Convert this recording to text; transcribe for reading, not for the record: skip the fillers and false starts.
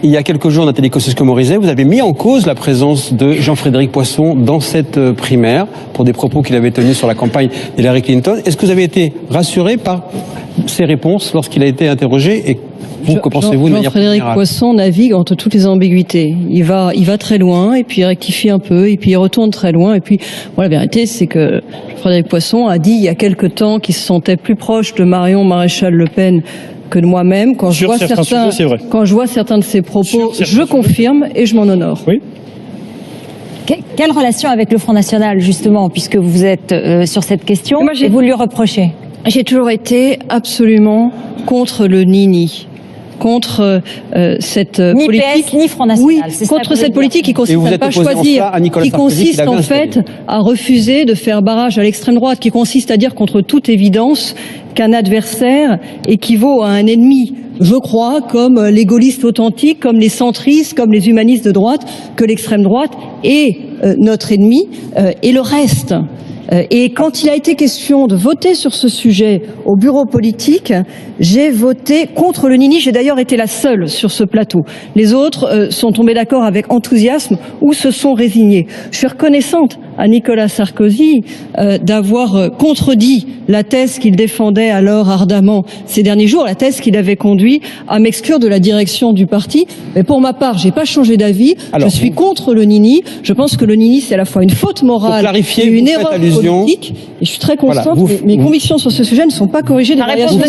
il y a quelques jours, Nathalie Kosciusko-Morizet, vous avez mis en cause la présence de Jean-Frédéric Poisson dans cette primaire pour des propos qu'il avait tenus sur la campagne d'Hillary Clinton. Est-ce que vous avez été rassuré par ses réponses lorsqu'il a été interrogé et vous, que pensez-vous de manière Jean-Frédéric générale? Poisson navigue entre toutes les ambiguïtés. Il va très loin, et puis il rectifie un peu, et puis il retourne très loin. Et puis, bon, la vérité, c'est que Jean-Frédéric Poisson a dit il y a quelque temps qu'il se sentait plus proche de Marion Maréchal Le Pen que de moi-même. Quand je vois certains de ses propos, je confirme et je m'en honore. Oui. Quelle relation avec le Front National, justement, puisque vous êtes sur cette question, et vous lui reprochez? J'ai toujours été absolument contre le ni-ni. Contre cette ni politique, PS, ni Front National. Oui, contre cette politique qui consiste à ne pas choisir, qui consiste en fait à refuser de faire barrage à l'extrême droite, qui consiste à dire contre toute évidence qu'un adversaire équivaut à un ennemi. Je crois, comme les gaullistes authentiques, comme les centristes, comme les humanistes de droite, que l'extrême droite est notre ennemi et le reste. Et quand il a été question de voter sur ce sujet au bureau politique, j'ai voté contre le ni-ni. J'ai d'ailleurs été la seule sur ce plateau. Les autres sont tombés d'accord avec enthousiasme ou se sont résignés. Je suis reconnaissante à Nicolas Sarkozy d'avoir contredit la thèse qu'il défendait alors ardemment ces derniers jours, la thèse qui l'avait conduit à m'exclure de la direction du parti. Mais pour ma part, j'ai pas changé d'avis. Je suis contre le ni-ni. Je pense que le ni-ni, c'est à la fois une faute morale et une erreur politique. Et je suis très constante. Mes convictions sur ce sujet ne sont pas corrigées des variations.